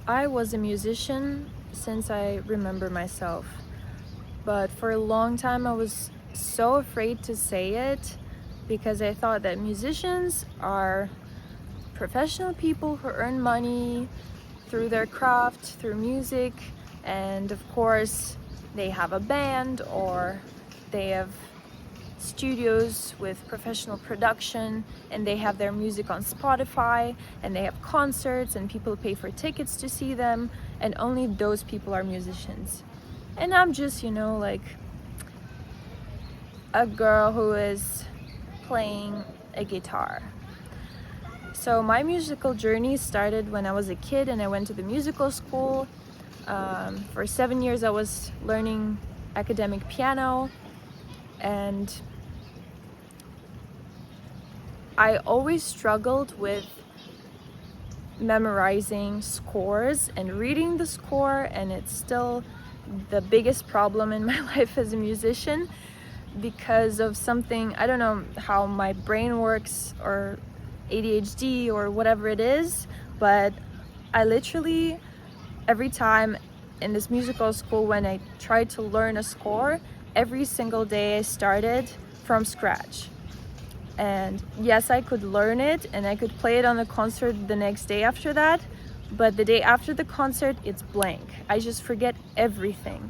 I was a musician since I remember myself, but for a long time I was so afraid to say it because I thought that musicians are professional people who earn money through their craft, through music, and of course they have a band or they have studios with professional production and they have their music on Spotify and they have concerts and people pay for tickets to see them, and only those people are musicians. And I'm just, like a girl who is playing a guitar. So my musical journey started when I was a kid and I went to the musical school. For 7 years I was learning academic piano, and I always struggled with memorizing scores and reading the score, and it's still the biggest problem in my life as a musician because of something, I don't know how my brain works, or ADHD or whatever it is, but I literally, every time in this musical school when I tried to learn a score, every single day I started from scratch. And yes, I could learn it and I could play it on the concert the next day after that, but the day after the concert, it's blank. I just forget everything.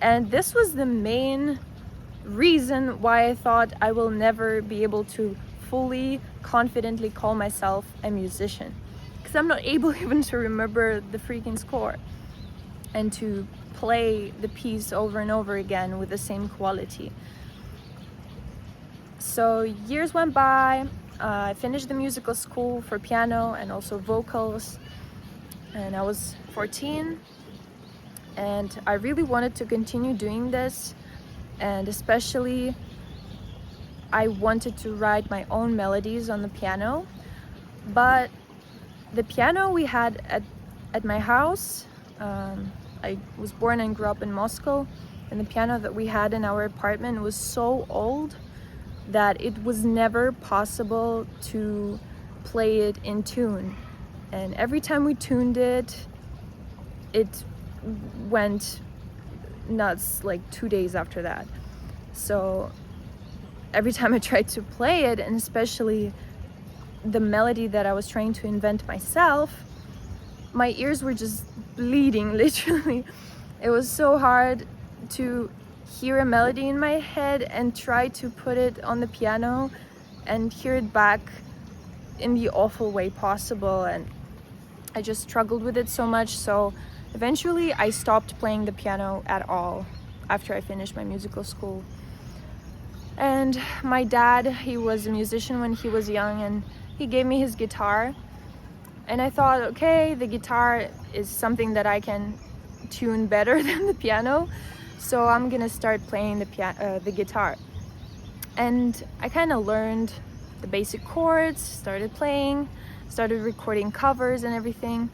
And this was the main reason why I thought I will never be able to fully, confidently call myself a musician. Because I'm not able even to remember the freaking score and to play the piece over and over again with the same quality. So years went by, I finished the musical school for piano and also vocals, and I was 14, and I really wanted to continue doing this, and especially I wanted to write my own melodies on the piano. But the piano we had at my house, I was born and grew up in Moscow, and the piano that we had in our apartment was so old that it was never possible to play it in tune. And every time we tuned it, it went nuts like 2 days after that. So every time I tried to play it, and especially the melody that I was trying to invent myself, my ears were just bleeding, literally. It was so hard to hear a melody in my head and try to put it on the piano and hear it back in the awful way possible, and I just struggled with it so much. So eventually I stopped playing the piano at all after I finished my musical school. And my dad, he was a musician when he was young, and he gave me his guitar, and I thought, okay, the guitar is something that I can tune better than the piano, so I'm gonna start playing the guitar. And I kind of learned the basic chords, started playing, started recording covers and everything,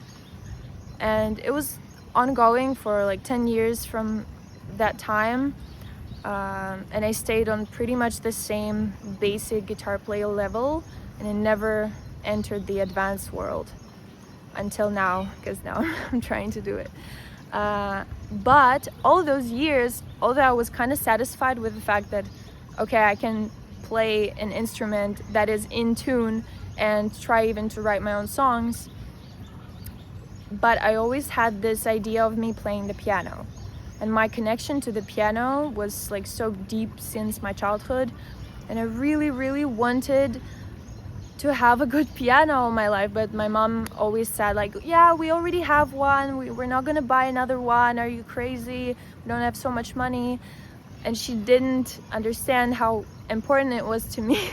and it was ongoing for like 10 years from that time. And I stayed on pretty much the same basic guitar player level, and I never entered the advanced world until now, because now I'm trying to do it. But all those years, although I was kind of satisfied with the fact that, okay, I can play an instrument that is in tune and try even to write my own songs, but I always had this idea of me playing the piano. And my connection to the piano was like so deep since my childhood, and I really, really wanted to have a good piano in my life. But my mom always said, like, yeah, we already have one, we're not gonna buy another one, are you crazy, we don't have so much money. And she didn't understand how important it was to me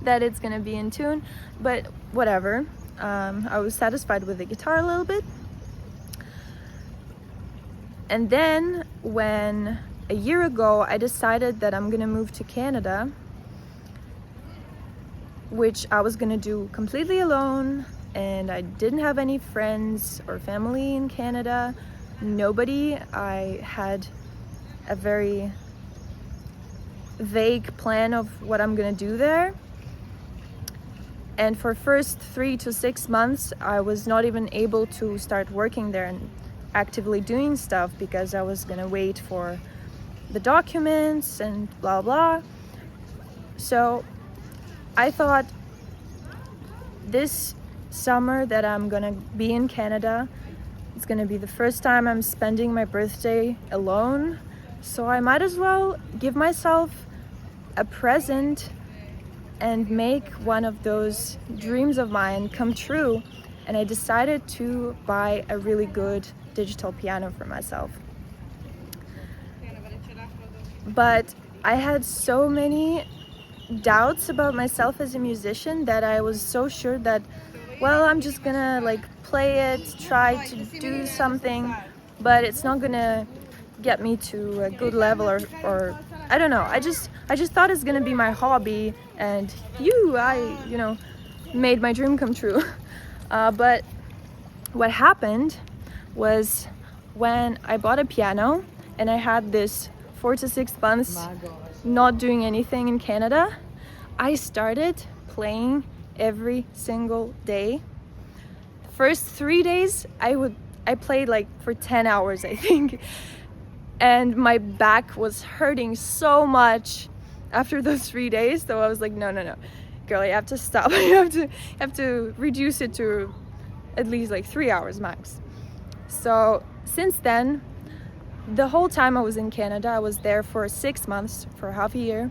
that it's gonna be in tune. But whatever, I was satisfied with the guitar a little bit. And then when a year ago I decided that I'm gonna move to Canada, which I was gonna do completely alone, and I didn't have any friends or family in Canada, nobody. I had a very vague plan of what I'm gonna do there. And for first 3 to 6 months, I was not even able to start working there and actively doing stuff because I was gonna wait for the documents and blah blah. So I thought this summer that I'm gonna be in Canada, it's gonna be the first time I'm spending my birthday alone. So I might as well give myself a present and make one of those dreams of mine come true. And I decided to buy a really good digital piano for myself. But I had so many doubts about myself as a musician that I was so sure that, well, I'm just gonna like play it, try to do something, but it's not gonna get me to a good level, or I don't know. I just thought it's gonna be my hobby, and I made my dream come true. But what happened was when I bought a piano and I had this 4 to 6 months not doing anything in Canada, I started playing every single day. The first 3 days I played like for 10 hours, I think. And my back was hurting so much after those 3 days. So I was like, no, girl, you have to stop. You have to reduce it to at least like 3 hours max. So since then, the whole time I was in Canada, I was there for 6 months, for half a year.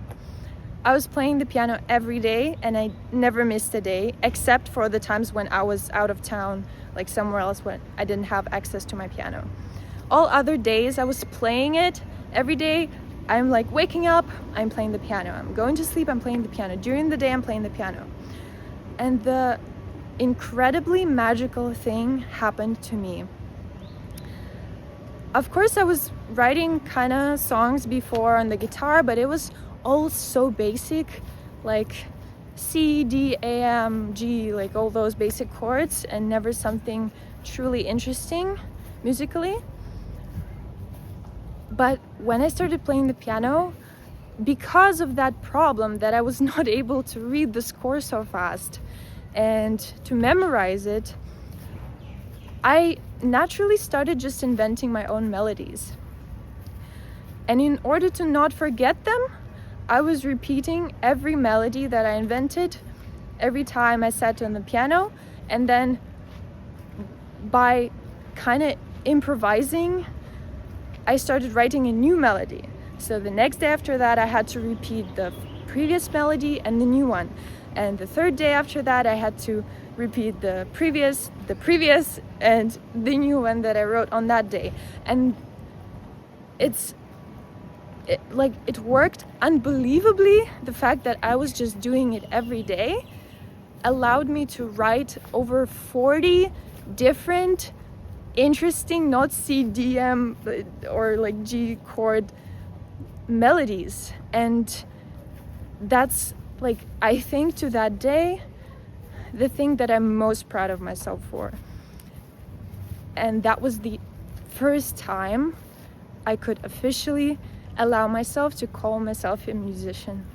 I was playing the piano every day and I never missed a day, except for the times when I was out of town, like somewhere else when I didn't have access to my piano. All other days I was playing it every day. I'm like waking up, I'm playing the piano. I'm going to sleep, I'm playing the piano. During the day, I'm playing the piano. And the incredibly magical thing happened to me. Of course, I was writing kind of songs before on the guitar, but it was all so basic, like C, D, A, M, G, like all those basic chords, and never something truly interesting musically. But when I started playing the piano, because of that problem that I was not able to read the score so fast and to memorize it, I naturally started just inventing my own melodies. And in order to not forget them, I was repeating every melody that I invented every time I sat on the piano, and then by kind of improvising, I started writing a new melody. So the next day after that, I had to repeat the previous melody and the new one. And the third day after that, I had to repeat the previous, and the new one that I wrote on that day. And it worked unbelievably. The fact that I was just doing it every day allowed me to write over 40 different interesting, not C, D, M, or like G chord melodies. And that's like, I think to that day, the thing that I'm most proud of myself for. And that was the first time I could officially allow myself to call myself a musician.